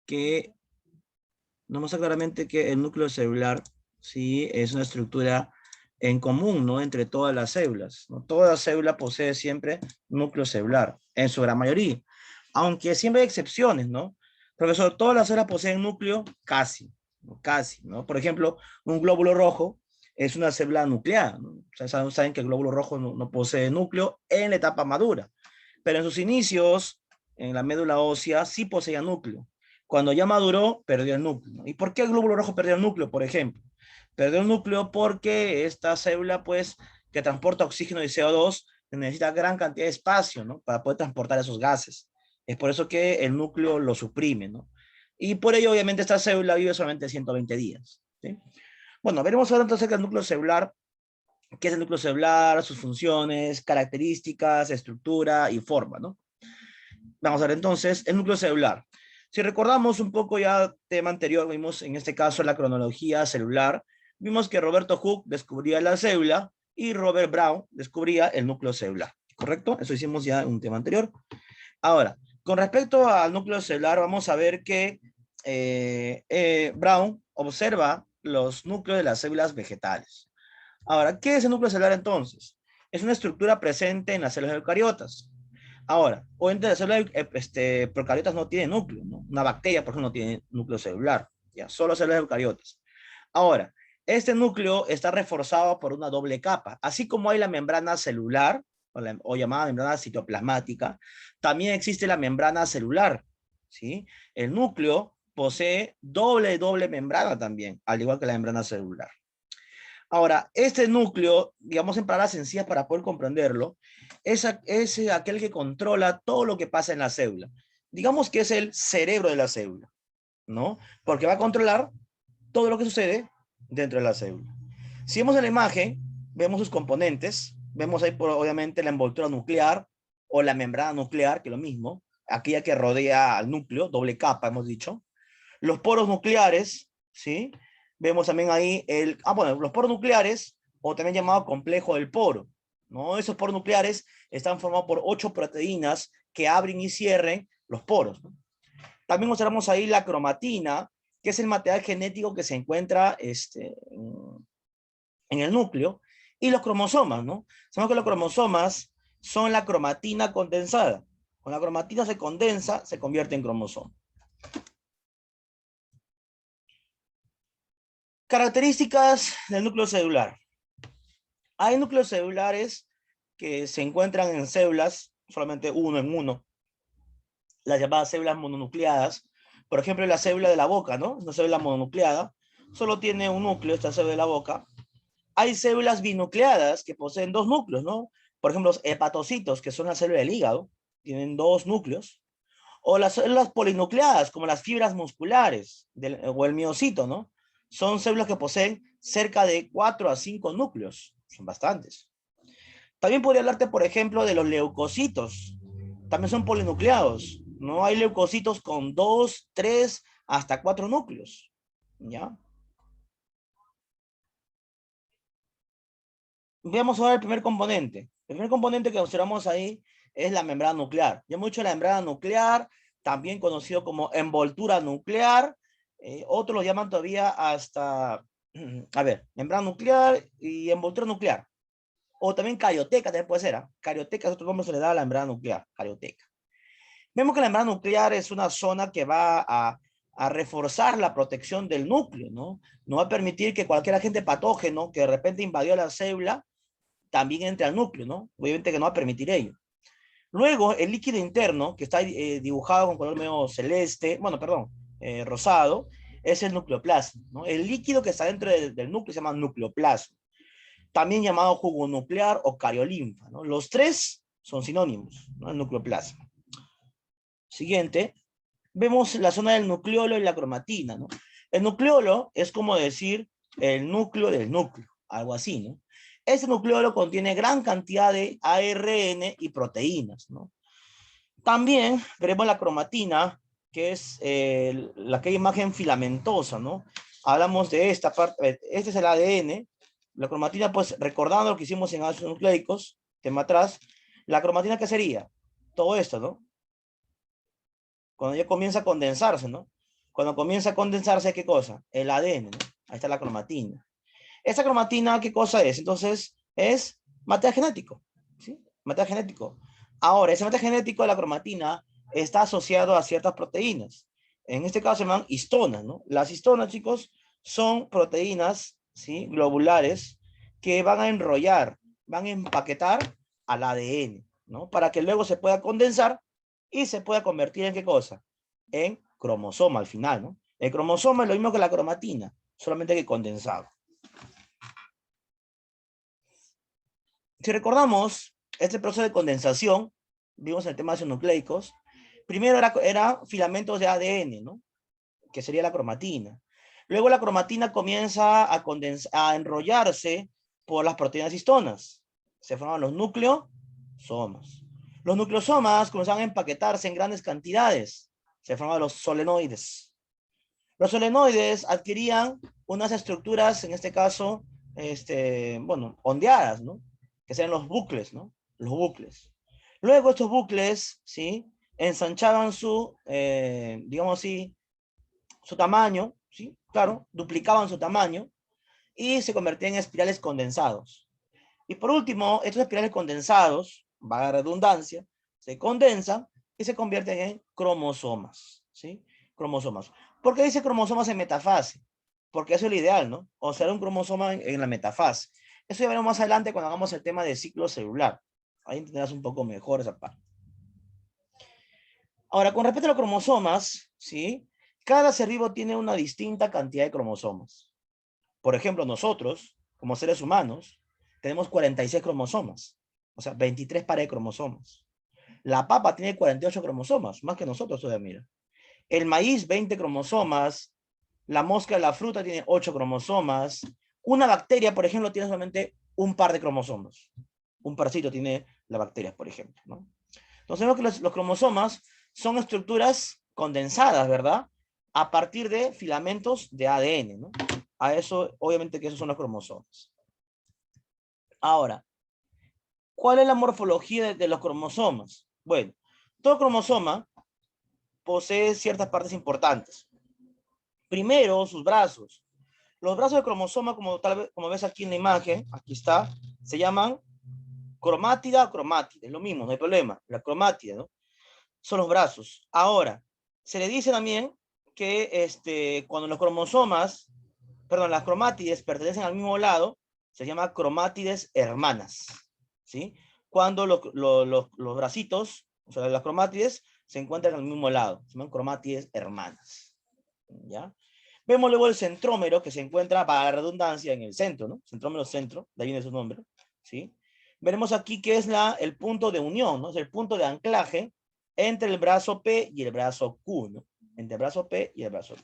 que nos muestra claramente que el núcleo celular, sí, es una estructura en común, ¿no? Entre todas las células, ¿no? Toda célula posee siempre núcleo celular, en su gran mayoría. Aunque siempre hay excepciones, ¿no? Profesor, ¿todas las células poseen núcleo? Casi, ¿no? Casi, ¿no? Por ejemplo, un glóbulo rojo es una célula nucleada, ¿no? O sea, saben que el glóbulo rojo no posee núcleo en la etapa madura, pero en sus inicios, en la médula ósea, sí poseía núcleo. Cuando ya maduró, perdió el núcleo, ¿no? ¿Y por qué el glóbulo rojo perdió el núcleo, por ejemplo? Perdió el núcleo porque esta célula, pues, que transporta oxígeno y CO2, necesita gran cantidad de espacio, ¿no? Para poder transportar esos gases. Es por eso que el núcleo lo suprime, ¿no? Y por ello, obviamente, esta célula vive solamente 120 días, ¿sí? Bueno, veremos ahora entonces el núcleo celular, qué es el núcleo celular, sus funciones, características, estructura y forma, ¿no? Vamos a ver entonces el núcleo celular. Si recordamos un poco ya tema anterior, vimos en este caso la cronología celular, vimos que Roberto Hooke descubría la célula y Robert Brown descubría el núcleo celular, ¿correcto? Eso hicimos ya en un tema anterior. Ahora, con respecto al núcleo celular, vamos a ver que Brown observa los núcleos de las células vegetales. Ahora, ¿qué es el núcleo celular entonces? Es una estructura presente en las células eucariotas. Ahora, obviamente las células procariotas no tienen núcleo, ¿no? Una bacteria, por ejemplo, no tiene núcleo celular, ya, solo células eucariotas. Ahora, este núcleo está reforzado por una doble capa, así como hay la membrana celular, o llamada membrana citoplasmática, también existe la membrana celular, ¿sí? El núcleo posee doble membrana también, al igual que la membrana celular. Ahora, este núcleo, digamos en palabras sencillas para poder comprenderlo, es aquel que controla todo lo que pasa en la célula. Digamos que es el cerebro de la célula, ¿no? Porque va a controlar todo lo que sucede dentro de la célula. Si vemos en la imagen, vemos sus componentes, vemos ahí obviamente la envoltura nuclear o la membrana nuclear, que es lo mismo, aquella que rodea al núcleo, doble capa, hemos dicho. Los poros nucleares, ¿sí? Vemos también ahí los poros nucleares, o también llamado complejo del poro, ¿no? Esos poros nucleares están formados por 8 proteínas que abren y cierren los poros, ¿no? También mostramos ahí la cromatina, que es el material genético que se encuentra en el núcleo, y los cromosomas, ¿no? Sabemos que los cromosomas son la cromatina condensada. Cuando la cromatina se condensa, se convierte en cromosoma. Características del núcleo celular. Hay núcleos celulares que se encuentran en células, solamente uno en uno, las llamadas células mononucleadas. Por ejemplo, la célula de la boca, ¿no? Una célula mononucleada, solo tiene un núcleo, esta célula de la boca. Hay células binucleadas que poseen dos núcleos, ¿no? Por ejemplo, los hepatocitos, que son la célula del hígado, tienen dos núcleos. O las células polinucleadas, como las fibras musculares o el miocito, ¿no? Son células que poseen cerca de 4 a 5 núcleos. Son bastantes. También podría hablarte, por ejemplo, de los leucocitos. También son polinucleados. No hay leucocitos con 2, 3, hasta 4 núcleos. ¿Ya? Veamos ahora el primer componente. El primer componente que observamos ahí es la membrana nuclear. Ya hemos dicho la membrana nuclear, también conocido como envoltura nuclear. Otros lo llaman todavía hasta, a ver, membrana nuclear y envoltura nuclear. O también carioteca, también puede ser. Carioteca es otro nombre que se le da a la membrana nuclear, carioteca. Vemos que la membrana nuclear es una zona que va a reforzar la protección del núcleo, ¿no? No va a permitir que cualquier agente patógeno que de repente invadió la célula también entre al núcleo, ¿no? Obviamente que no va a permitir ello. Luego, el líquido interno, que está dibujado con color medio celeste, bueno, perdón, rosado, es el nucleoplasma, ¿no? El líquido que está dentro del núcleo se llama nucleoplasma, también llamado jugo nuclear o cariolinfa, ¿no? Los tres son sinónimos, ¿no? El nucleoplasma. Siguiente, vemos la zona del nucleolo y la cromatina, ¿no? El nucleolo es como decir el núcleo del núcleo, algo así, ¿no? Este nucleolo contiene gran cantidad de ARN y proteínas, ¿no? También veremos la cromatina, que es aquella imagen filamentosa, ¿no? Hablamos de esta parte, este es el ADN, la cromatina, pues recordando lo que hicimos en ácidos nucleicos, tema atrás, la cromatina, ¿qué sería? Todo esto, ¿no? Cuando ya comienza a condensarse, ¿no? Cuando comienza a condensarse, ¿qué cosa? El ADN, ¿no? Ahí está la cromatina. Esta cromatina, ¿qué cosa es? Entonces, es material genético, ¿sí? Material genético. Ahora, ese material genético de la cromatina está asociado a ciertas proteínas. En este caso se llaman histonas, ¿no? Las histonas, chicos, son proteínas, ¿sí? Globulares que van a enrollar, van a empaquetar al ADN, ¿no? Para que luego se pueda condensar y se pueda convertir en ¿qué cosa? En cromosoma al final, ¿no? El cromosoma es lo mismo que la cromatina, solamente que condensado. Si recordamos este proceso de condensación, vimos el tema de ácidos nucleicos, primero era filamentos de ADN, ¿no? Que sería la cromatina. Luego la cromatina comienza a enrollarse por las proteínas histonas. Se forman los nucleosomas. Los nucleosomas comenzaban a empaquetarse en grandes cantidades. Se forman los solenoides. Los solenoides adquirían unas estructuras, en este caso, bueno, ondeadas, ¿no? Que sean los bucles, ¿no? Los bucles. Luego estos bucles, ¿sí? Ensanchaban su, digamos así, su tamaño, ¿sí? Claro, duplicaban su tamaño y se convertían en espirales condensados. Y por último, estos espirales condensados, va a redundancia, se condensan y se convierten en cromosomas, ¿sí? Cromosomas. ¿Por qué dice cromosomas en metafase? Porque eso es lo ideal, ¿no? O sea, un cromosoma en la metafase. Eso ya veremos más adelante cuando hagamos el tema de ciclo celular. Ahí entenderás un poco mejor esa parte. Ahora, con respecto a los cromosomas, ¿sí? Cada ser vivo tiene una distinta cantidad de cromosomas. Por ejemplo, nosotros, como seres humanos, tenemos 46 cromosomas. O sea, 23 pares de cromosomas. La papa tiene 48 cromosomas, más que nosotros todavía, mira. El maíz, 20 cromosomas. La mosca de la fruta tiene 8 cromosomas. Una bacteria, por ejemplo, tiene solamente un par de cromosomas. Un parcito tiene la bacteria, por ejemplo, ¿no? Entonces vemos que los cromosomas son estructuras condensadas, ¿verdad? A partir de filamentos de ADN, ¿no? A eso, obviamente que esos son los cromosomas. Ahora, ¿cuál es la morfología de los cromosomas? Bueno, todo cromosoma posee ciertas partes importantes. Primero, sus brazos. Los brazos del cromosoma, como ves aquí en la imagen, aquí está, se llaman cromátida o cromátide, es lo mismo, no hay problema, la cromátida, ¿no? Son los brazos. Ahora, se le dice también que cuando los cromosomas, perdón, las cromátides pertenecen al mismo lado, se llama cromátides hermanas, ¿sí? Cuando los bracitos, o sea, las cromátides, se encuentran al mismo lado, se llaman cromátides hermanas, ¿ya? Vemos luego el centrómero que se encuentra, para la redundancia, en el centro, ¿no? Centrómero centro, de ahí viene su nombre, ¿sí? Veremos aquí que es el punto de unión, ¿no? Es el punto de anclaje entre el brazo P y el brazo Q, ¿no? Entre el brazo P y el brazo Q.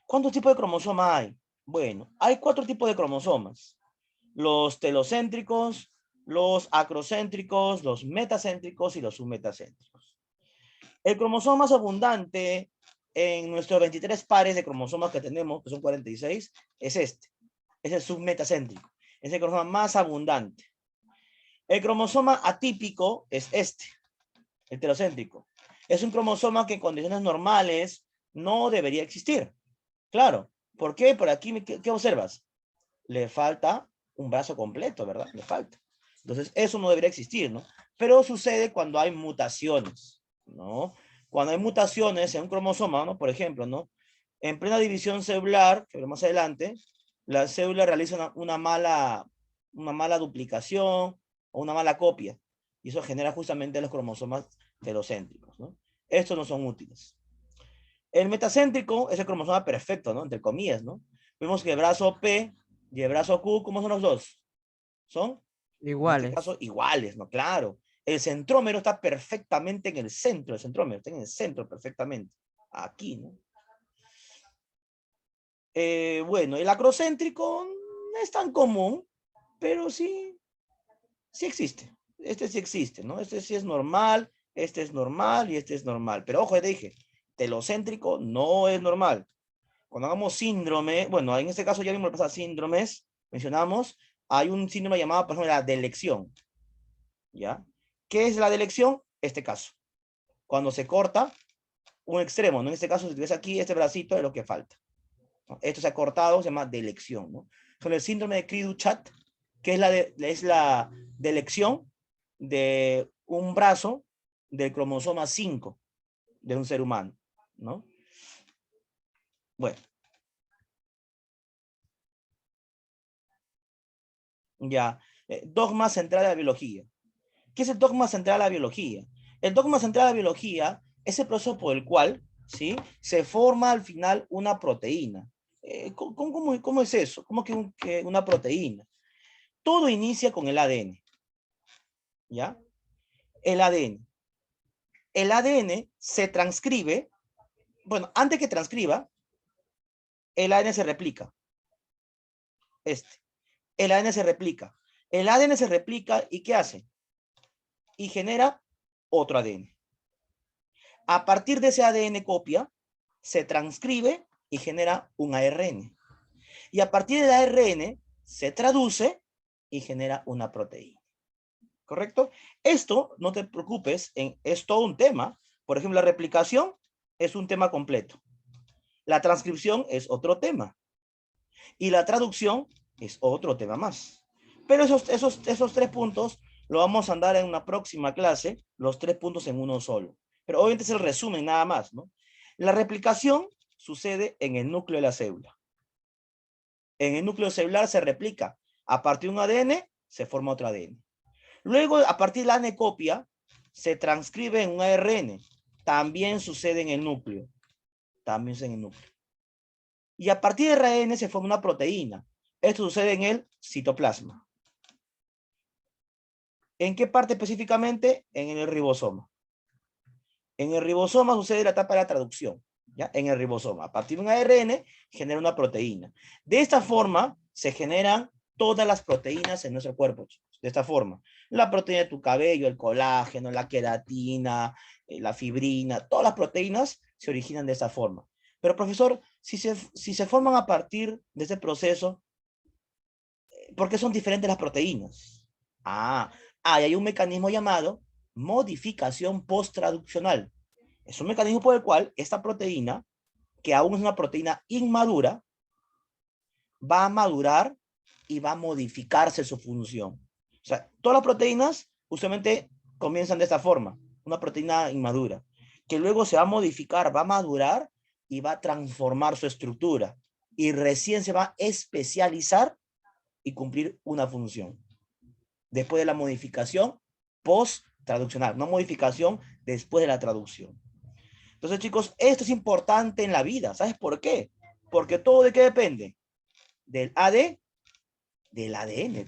¿Cuántos tipos de cromosomas hay? Bueno, hay 4 tipos de cromosomas. Los telocéntricos, los acrocéntricos, los metacéntricos y los submetacéntricos. El cromosoma más abundante en nuestros 23 pares de cromosomas que tenemos, que son 46, es este. Es el submetacéntrico. Es el cromosoma más abundante. El cromosoma atípico es este, el telocéntrico. Es un cromosoma que en condiciones normales no debería existir. Claro. ¿Por qué? Por aquí, ¿qué observas? Le falta un brazo completo, ¿verdad? Le falta. Entonces, eso no debería existir, ¿no? Pero sucede cuando hay mutaciones, ¿no? Cuando hay mutaciones en un cromosoma, ¿no? Por ejemplo, ¿no? En plena división celular, que veremos más adelante, la célula realiza una mala duplicación o una mala copia. Y eso genera justamente los cromosomas telocéntricos, ¿no? Estos no son útiles. El metacéntrico es el cromosoma perfecto, ¿no? Entre comillas, ¿no? Vemos que el brazo P y el brazo Q, ¿cómo son los dos? Son, en este Iguales. caso, iguales, ¿no? Claro. El centrómero está perfectamente en el centro, el centrómero está en el centro perfectamente. Aquí, ¿no? Bueno, el acrocéntrico no es tan común, pero sí existe. Este sí existe, ¿no? Este sí es normal, este es normal y este es normal. Pero ojo, te dije, telocéntrico no es normal. Cuando hagamos síndrome, bueno, en este caso ya vimos pasar síndromes, mencionamos, hay un síndrome llamado, por ejemplo, la delección, ¿ya? ¿Qué es la delección? Este caso. Cuando se corta un extremo, ¿no? En este caso, si ves aquí, este bracito es lo que falta, ¿no? Esto se ha cortado, se llama delección, ¿no? Con el síndrome de Cri-du-Chat, que es la delección de un brazo del cromosoma 5 de un ser humano, ¿no? Bueno, ya. Dogma central de la biología. ¿Qué es el dogma central de la biología? El dogma central de la biología es el proceso por el cual, ¿sí?, se forma al final una proteína. ¿Cómo es eso? ¿Cómo que una proteína? Todo inicia con el ADN, ¿ya? El ADN. El ADN se transcribe, bueno, antes que transcriba, el ADN se replica. El ADN se replica. El ADN se replica y ¿qué hace? Y genera otro ADN. A partir de ese ADN copia, se transcribe y genera un ARN. Y a partir del ARN se traduce y genera una proteína. ¿Correcto? Esto, no te preocupes, es todo un tema. Por ejemplo, la replicación es un tema completo. La transcripción es otro tema. Y la traducción es otro tema más. Pero esos 3 puntos lo vamos a andar en una próxima clase, los 3 puntos en uno solo. Pero obviamente es el resumen nada más, ¿no? La replicación sucede en el núcleo de la célula. En el núcleo celular se replica. A partir de un ADN se forma otro ADN. Luego, a partir de la ADN copia, se transcribe en un ARN. También sucede en el núcleo. También sucede en el núcleo. Y a partir del ARN se forma una proteína. Esto sucede en el citoplasma. ¿En qué parte específicamente? En el ribosoma. En el ribosoma sucede la etapa de la traducción, ¿ya? En el ribosoma. A partir de un ARN genera una proteína. De esta forma se generan todas las proteínas en nuestro cuerpo, chicos. De esta forma. La proteína de tu cabello, el colágeno, la queratina, la fibrina, todas las proteínas se originan de esta forma. Pero profesor, si se forman a partir de este proceso, ¿por qué son diferentes las proteínas? Hay un mecanismo llamado modificación post-traduccional. Es un mecanismo por el cual esta proteína, que aún es una proteína inmadura, va a madurar y va a modificarse su función. O sea, todas las proteínas usualmente comienzan de esta forma, una proteína inmadura, que luego se va a modificar, va a madurar y va a transformar su estructura. Y recién se va a especializar y cumplir una función. Después de la modificación post-traduccional, una modificación después de la traducción. Entonces, chicos, esto es importante en la vida. ¿Sabes por qué? Porque todo de qué depende? Del ADN.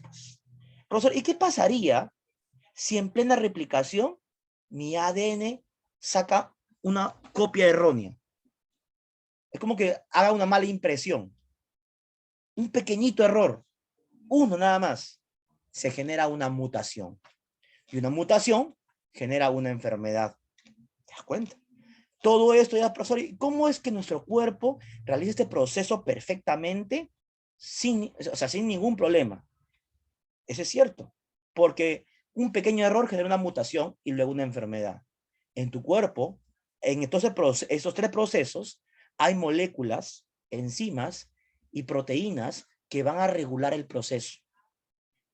Pues. Profesor, ¿y qué pasaría si en plena replicación mi ADN saca una copia errónea? Es como que haga una mala impresión. Un pequeñito error. Uno nada más. Se genera una mutación. Y una mutación genera una enfermedad. ¿Te das cuenta? Todo esto ya, profesor, ¿cómo es que nuestro cuerpo realiza este proceso perfectamente sin ningún problema? Eso es cierto, porque un pequeño error genera una mutación y luego una enfermedad. En tu cuerpo, en esos 3 procesos, hay moléculas, enzimas y proteínas que van a regular el proceso.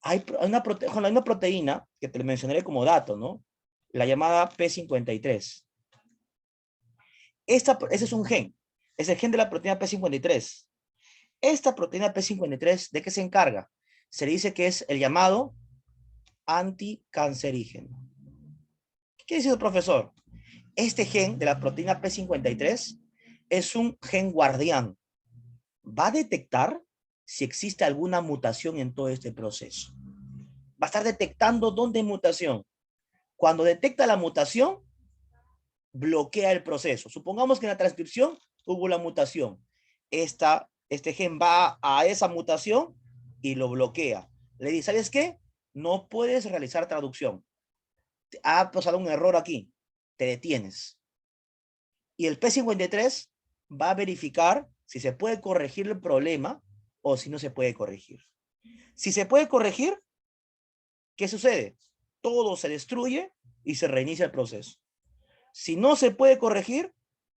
Hay una proteína que te mencionaré como dato, ¿no? La llamada P53. Ese es un gen. Es el gen de la proteína P53. Esta proteína P53, ¿de qué se encarga? Se le dice que es el llamado anticancerígeno. ¿Qué quiere decir el profesor? Este gen de la proteína P53 es un gen guardián. Va a detectar si existe alguna mutación en todo este proceso. Va a estar detectando dónde hay mutación. Cuando detecta la mutación, bloquea el proceso. Supongamos que en la transcripción hubo la mutación. Este gen va a esa mutación y lo bloquea. Le dice, ¿sabes qué? No puedes realizar traducción. Ha pasado un error aquí. Te detienes. Y el P53 va a verificar si se puede corregir el problema o si no se puede corregir. Si se puede corregir, ¿qué sucede? Todo se destruye y se reinicia el proceso. Si no se puede corregir,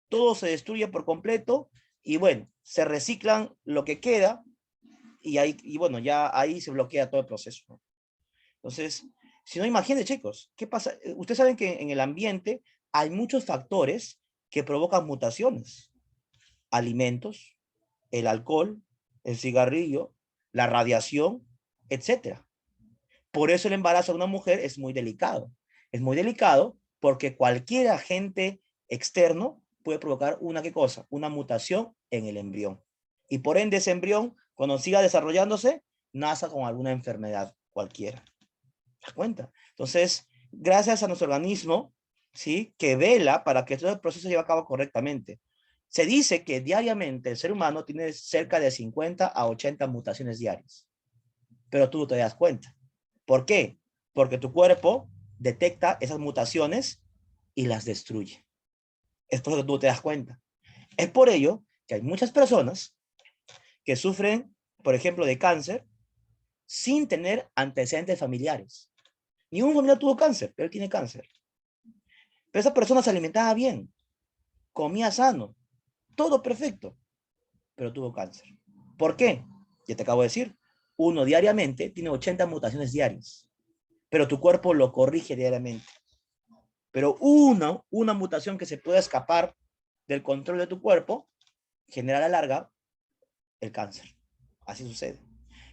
todo se destruye por completo y bueno, se reciclan lo que queda y ahí, y bueno, ya ahí se bloquea todo el proceso, ¿no? Entonces, si no, imagínense, chicos, ¿qué pasa? Ustedes saben que en el ambiente hay muchos factores que provocan mutaciones. Alimentos, el alcohol, el cigarrillo, la radiación, etcétera. Por eso el embarazo de una mujer es muy delicado. Es muy delicado porque cualquier agente externo puede provocar una, ¿qué cosa? Una mutación en el embrión. Y por ende ese embrión, cuando siga desarrollándose, nace con alguna enfermedad cualquiera. ¿Te das cuenta? Entonces, gracias a nuestro organismo, ¿sí? Que vela para que todo el proceso se lleve a cabo correctamente. Se dice que diariamente el ser humano tiene cerca de 50 a 80 mutaciones diarias, pero tú no te das cuenta. ¿Por qué? Porque tu cuerpo detecta esas mutaciones y las destruye. Es por eso que tú te das cuenta. Es por ello que hay muchas personas que sufren, por ejemplo, de cáncer sin tener antecedentes familiares. Ni un familiar tuvo cáncer, pero él tiene cáncer. Pero esa persona se alimentaba bien, comía sano, todo perfecto, pero tuvo cáncer. ¿Por qué? Ya te acabo de decir, uno diariamente tiene 80 mutaciones diarias, pero tu cuerpo lo corrige diariamente. Pero una mutación que se pueda escapar del control de tu cuerpo genera a la larga el cáncer. Así sucede.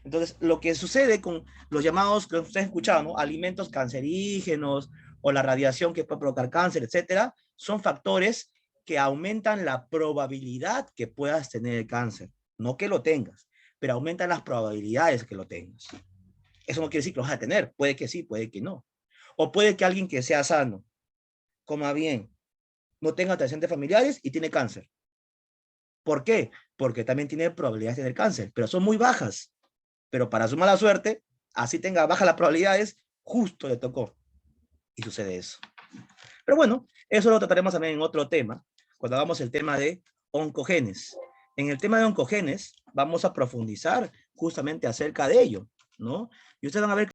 Entonces, lo que sucede con los llamados, que ustedes escuchaban, ¿no? Alimentos cancerígenos o la radiación que puede provocar cáncer, etcétera, son factores que aumentan la probabilidad que puedas tener el cáncer. No que lo tengas, pero aumentan las probabilidades que lo tengas. Eso no quiere decir que lo vas a tener. Puede que sí, puede que no. O puede que alguien que sea sano, coma bien, no tenga antecedentes familiares y tiene cáncer. ¿Por qué? Porque también tiene probabilidades de tener cáncer, pero son muy bajas. Pero para su mala suerte, así tenga bajas las probabilidades, justo le tocó. Y sucede eso. Pero bueno, eso lo trataremos también en otro tema, cuando hagamos el tema de oncogenes. En el tema de oncogenes vamos a profundizar justamente acerca de ello, ¿no? Y ustedes van a ver